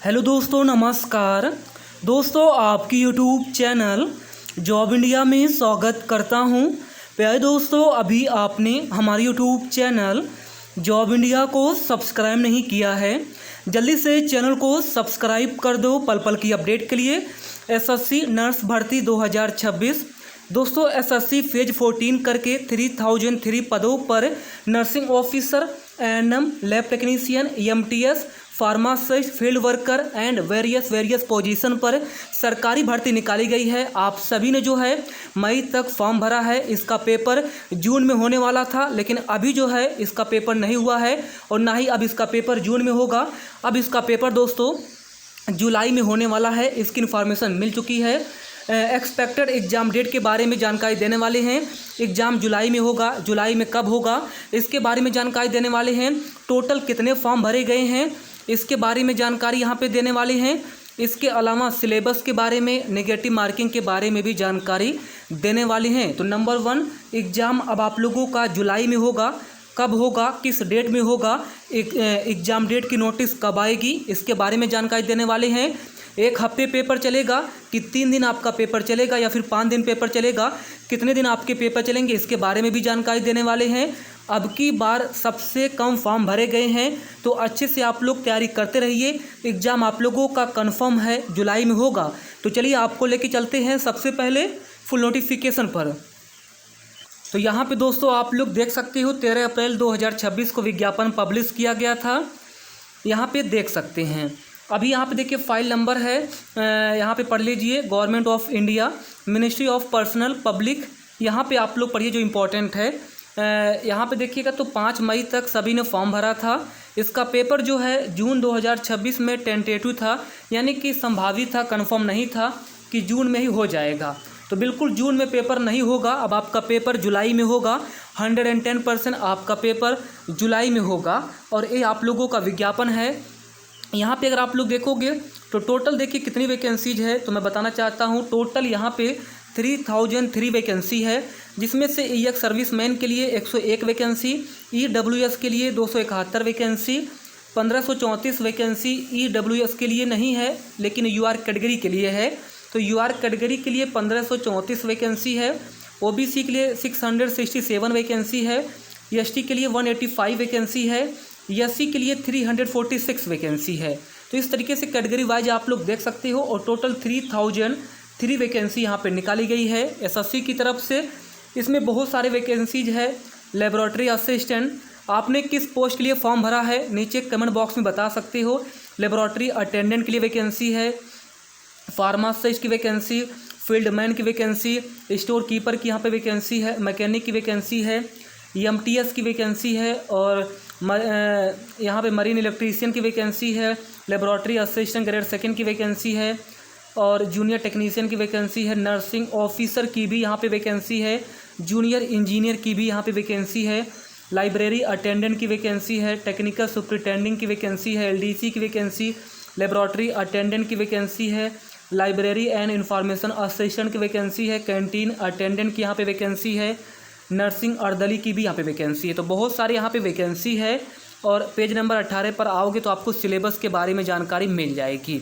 Hello दोस्तों, नमस्कार दोस्तों, आपकी यूट्यूब चैनल जॉब इंडिया में स्वागत करता हूं। प्यारे दोस्तों, अभी आपने हमारे यूट्यूब चैनल जॉब इंडिया को सब्सक्राइब नहीं किया है, जल्दी से चैनल को सब्सक्राइब कर दो पल पल की अपडेट के लिए। एसएससी नर्स भर्ती 2026 दोस्तों, एसएससी फेज 14 करके 3003 पदों पर nursing officer, ANM, lab technician, MTS, pharmacist, field worker and various position पर सरकारी भर्ती निकाली गई है। आप सभी ने जो है मई तक फॉर्म भरा है। इसका पेपर जून में होने वाला था, लेकिन अभी जो है इसका पेपर नहीं हुआ है और ना ही अब इसका पेपर जून में होगा। अब इसका पेपर दोस्तों जुलाई में होने वाला है। इसकी इन्फॉर्मेशन मिल चुकी है। एक्सपेक्टेड एग्ज़ाम डेट के बारे में जानकारी देने वाले हैं। एग्ज़ाम जुलाई में होगा। जुलाई में कब होगा इसके बारे में जानकारी देने वाले हैं। टोटल कितने फॉर्म भरे गए हैं इसके बारे में जानकारी यहाँ पे देने वाले हैं। इसके अलावा सिलेबस के बारे में, नेगेटिव मार्किंग के बारे में भी जानकारी देने वाले हैं। तो नंबर 1, एग्ज़ाम अब आप लोगों का जुलाई में होगा। कब होगा, किस डेट में होगा, एग्ज़ाम डेट की नोटिस कब आएगी, इसके बारे में जानकारी देने वाले हैं। 1 हफ्ते पेपर चलेगा कि 3 दिन आपका पेपर चलेगा या फिर 5 दिन पेपर चलेगा, कितने दिन आपके पेपर चलेंगे इसके बारे में भी जानकारी देने वाले हैं। अब की बार सबसे कम फॉर्म भरे गए हैं, तो अच्छे से आप लोग तैयारी करते रहिए। एग्ज़ाम आप लोगों का कंफर्म है, जुलाई में होगा। तो चलिए आपको लेके चलते हैं सबसे पहले फुल नोटिफिकेशन पर। तो यहाँ पे दोस्तों आप लोग देख सकते हो 13 अप्रैल 2026 को विज्ञापन पब्लिश किया गया था। यहाँ पे देख सकते हैं। अभी यहाँ पे देखिए फाइल नंबर है, यहाँ पे पढ़ लीजिए। Government of India, ministry of personnel public, यहाँ पे आप लोग पढ़िए जो इम्पोर्टेंट है। यहाँ पे देखिएगा तो 5 मई तक सभी ने फॉर्म भरा था। इसका पेपर जो है जून 2026 में टेंटेटिव था, यानी कि संभावित था, कंफर्म नहीं था कि जून में ही हो जाएगा। तो बिल्कुल जून में पेपर नहीं होगा। अब आपका पेपर जुलाई में होगा। 110% आपका पेपर जुलाई में होगा और ये आप लोगों का विज्ञापन है। यहाँ पे अगर आप लोग देखोगे तो टोटल देखिए कितनी वैकेंसीज है, तो मैं बताना चाहता हूँ। टोटल यहाँ पे 3003 वैकेंसी है, जिसमें से EX सर्विसमैन के लिए 101 वैकेंसी, EWS के लिए 271 वैकेंसी, 1534 वैकेंसी EWS के लिए नहीं है लेकिन UR कैटेगरी के लिए है। तो UR कैटेगरी के लिए 1534 वैकेंसी है। OBC के लिए 667 वैकेंसी है। ST के लिए 185 वैकेंसी है। SC के लिए 346 वैकेंसी है। तो इस तरीके से कैटेगरी वाइज आप लोग देख सकते हो। और टोटल 3003 वैकेंसी यहाँ पे निकाली गई है SSC की तरफ से। इसमें बहुत सारे वैकेंसीज है। लेबोरेटरी असिस्टेंट, आपने किस पोस्ट के लिए फॉर्म भरा है नीचे कमेंट बॉक्स में बता सकते हो। लेबोरेटरी अटेंडेंट के लिए वैकेंसी है, फार्मासिस्ट की वैकेंसी, फील्डमैन की वैकेंसी, स्टोर कीपर की यहाँ पे वैकेंसी है, मैकेनिक की वैकेंसी है, MTS की वैकेंसी है और यहाँ पे मरीन इलेक्ट्रीशियन की वैकेंसी है, लेबोरेटरी असिस्टेंट ग्रेड 2 की वैकेंसी है और जूनियर टेक्नीशियन की वैकेंसी है। नर्सिंग ऑफिसर की भी यहाँ पे वैकेंसी है। जूनियर इंजीनियर की भी यहाँ पे वैकेंसी है। लाइब्रेरी अटेंडेंट की वैकेंसी है। टेक्निकल सुपरिटेंडिंग की वैकेंसी है। LDC की वैकेंसी, लेबोरेटरी अटेंडेंट की वैकेंसी है। लाइब्रेरी एंड इंफॉर्मेशन असिस्टेंट की वैकेंसी है। कैंटीन अटेंडेंट की यहाँ पे वैकेंसी है। नर्सिंग अर्दली की भी यहाँ पे वैकेंसी है। तो बहुत सारे यहाँ पे वैकेंसी है। और पेज नंबर 18 पर आओगे तो आपको सिलेबस के बारे में जानकारी मिल जाएगी,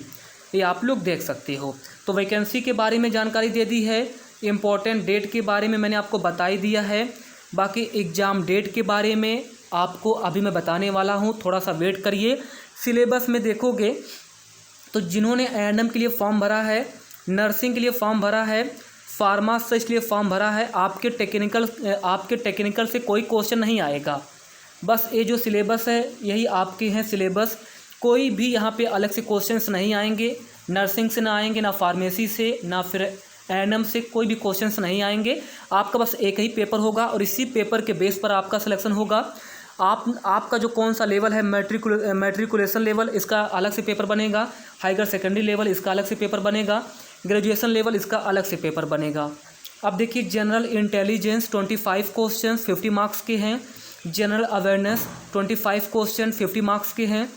ये आप लोग देख सकते हो। तो वैकेंसी के बारे में जानकारी दे दी है। इम्पोर्टेंट डेट के बारे में मैंने आपको बता ही दिया है। बाकी एग्ज़ाम डेट के बारे में आपको अभी मैं बताने वाला हूँ, थोड़ा सा वेट करिए। सिलेबस में देखोगे तो जिन्होंने ANM के लिए फॉर्म भरा है, नर्सिंग के लिए फॉर्म भरा है, फार्मासिस्ट के लिए फॉर्म भरा है, आपके टेक्निकल से कोई क्वेश्चन नहीं आएगा। बस ये जो सिलेबस है यही आपके हैं सिलेबस। कोई भी यहाँ पे अलग से क्वेश्चंस नहीं आएंगे। नर्सिंग से ना आएंगे, ना फार्मेसी से, ना फिर ANM से कोई भी क्वेश्चंस नहीं आएंगे। आपका बस एक ही पेपर होगा और इसी पेपर के बेस पर आपका सिलेक्शन होगा। आपका जो कौन सा लेवल है, मैट्रिकुलेशन लेवल, इसका अलग से पेपर बनेगा। हाइगर सेकेंडरी लेवल, इसका अलग से पेपर बनेगा। ग्रेजुएशन लेवल, इसका अलग से पेपर बनेगा। अब देखिए जनरल इंटेलिजेंस 25 क्वेश्चन 50 मार्क्स के हैं। जनरल अवेयरनेस 25 क्वेश्चन 50 मार्क्स के हैं।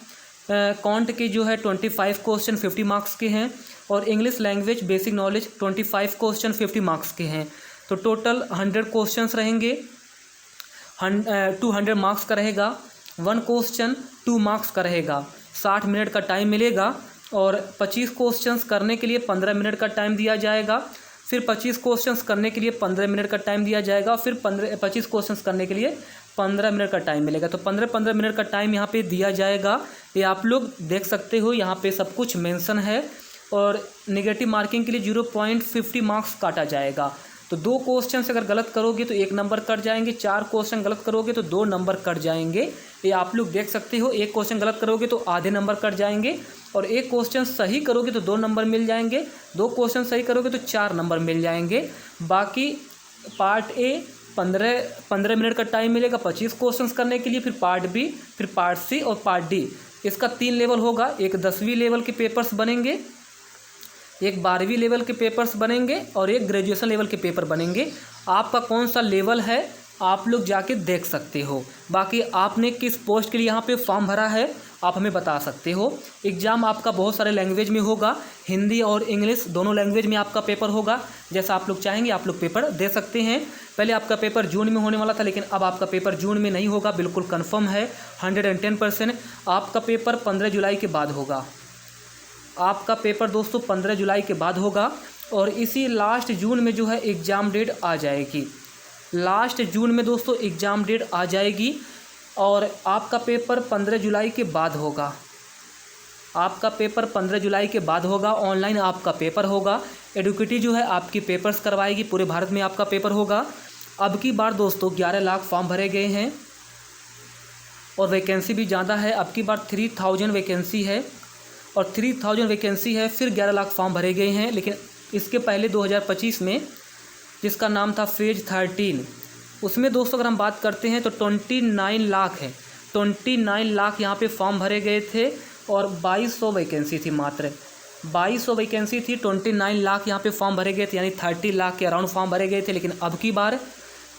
कॉन्ट के जो है 25 क्वेश्चन 50 मार्क्स के हैं। और English language basic knowledge 25 question 50 marks के हैं। तो टोटल 100 क्वेश्चंस रहेंगे। 200 मार्क्स का रहेगा। 1 क्वेश्चन 2 मार्क्स का रहेगा। 60 मिनट का टाइम मिलेगा और 25 क्वेश्चंस करने के लिए 15 मिनट का टाइम दिया जाएगा। फिर 25 क्वेश्चंस करने के लिए 15 मिनट का टाइम दिया जाएगा। फिर 25 क्वेश्चंस करने के लिए 15 मिनट का टाइम मिलेगा। तो 15 मिनट का टाइम यहाँ पे दिया जाएगा। ये आप लोग देख सकते हो, यहाँ पे सब कुछ मेंशन है। और नेगेटिव मार्किंग के लिए 0.50 मार्क्स काटा जाएगा। तो 2 क्वेश्चन अगर गलत करोगे तो 1 नंबर कट जाएंगे, 4 क्वेश्चन गलत करोगे तो 2 नंबर कट जाएंगे। ये आप लोग देख सकते हो। 1 क्वेश्चन गलत करोगे तो आधे नंबर कट जाएंगे, और 1 क्वेश्चन सही करोगे तो 2 नंबर मिल जाएंगे, 2 क्वेश्चन सही करोगे तो 4 नंबर मिल जाएंगे। बाकी पार्ट ए 15 मिनट का टाइम मिलेगा 25 क्वेश्चन करने के लिए। फिर पार्ट बी, फिर पार्ट सी और पार्ट डी, इसका 3 लेवल होगा। एक 10वीं लेवल के पेपर्स बनेंगे, एक 12वीं लेवल के पेपर्स बनेंगे और एक ग्रेजुएशन लेवल के पेपर बनेंगे। आपका कौन सा लेवल है आप लोग जाके देख सकते हो। बाकी आपने किस पोस्ट के लिए यहाँ पे फॉर्म भरा है आप हमें बता सकते हो। एग्ज़ाम आपका बहुत सारे लैंग्वेज में होगा, हिंदी और इंग्लिश दोनों लैंग्वेज में आपका पेपर होगा। जैसा आप लोग चाहेंगे आप लोग पेपर दे सकते हैं। पहले आपका पेपर जून में होने वाला था, लेकिन अब आपका पेपर जून में नहीं होगा, बिल्कुल कन्फर्म है 110%। आपका पेपर 15 जुलाई के बाद होगा। आपका पेपर दोस्तों 15 जुलाई के बाद होगा। और इसी लास्ट जून में जो है एग्ज़ाम डेट आ जाएगी। लास्ट जून में दोस्तों एग्ज़ाम डेट आ जाएगी और आपका पेपर 15 जुलाई के बाद होगा। आपका पेपर 15 जुलाई के बाद होगा। ऑनलाइन आपका पेपर होगा। एडुकेटी जो है आपकी पेपर्स करवाएगी, पूरे भारत में आपका पेपर होगा। अब की बार दोस्तों 11 लाख फॉर्म भरे गए हैं और वैकेंसी भी ज़्यादा है। अब की बार 3000 वैकेंसी है और 3000 वैकेंसी है, फिर 11 लाख फॉर्म भरे गए हैं। लेकिन इसके पहले 2025 में जिसका नाम था फेज 13, उसमें दोस्तों अगर हम बात करते हैं तो 29 लाख है। 29 लाख यहाँ पे फॉर्म भरे गए थे और 2200 वैकेंसी थी, मात्र 2200 वैकेंसी थी। 29 लाख यहाँ पे फॉर्म भरे गए थे, यानी 30 लाख के अराउंड फॉर्म भरे गए थे। लेकिन अब की बार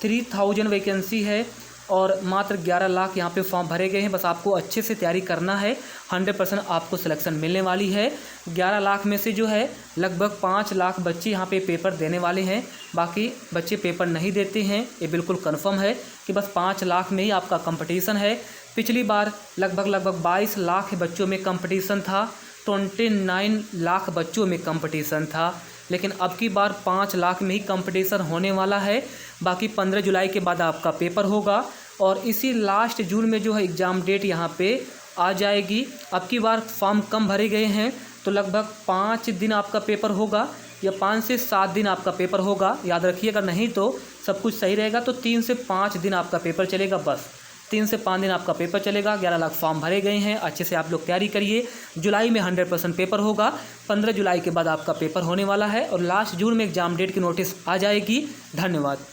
3000 वैकेंसी है और मात्र 11 लाख यहाँ पे फॉर्म भरे गए हैं। बस आपको अच्छे से तैयारी करना है, 100% आपको सिलेक्शन मिलने वाली है। 11 लाख में से जो है लगभग 5 लाख बच्चे यहाँ पे पेपर देने वाले हैं। बाकी बच्चे पेपर नहीं देते हैं, ये बिल्कुल कंफर्म है कि बस 5 लाख में ही आपका कंपटीशन है। पिछली बार लगभग 22 लाख बच्चों में कंपटीशन था, 29 लाख बच्चों में कंपटीशन था। लेकिन अब की बार 5 लाख में ही कंपटीशन होने वाला है। बाकी 15 जुलाई के बाद आपका पेपर होगा और इसी लास्ट जून में जो है एग्ज़ाम डेट यहाँ पे आ जाएगी। अब की बार फॉर्म कम भरे गए हैं तो लगभग 5 दिन आपका पेपर होगा या 5 से 7 दिन आपका पेपर होगा, याद रखिएगा। नहीं तो सब कुछ सही रहेगा तो 3 से 5 दिन आपका पेपर चलेगा, बस 3 से 5 दिन आपका पेपर चलेगा। 11 लाख फॉर्म भरे गए हैं, अच्छे से आप लोग तैयारी करिए। जुलाई में 100% पेपर होगा। 15 जुलाई के बाद आपका पेपर होने वाला है और लास्ट जून में एग्ज़ाम डेट की नोटिस आ जाएगी। धन्यवाद।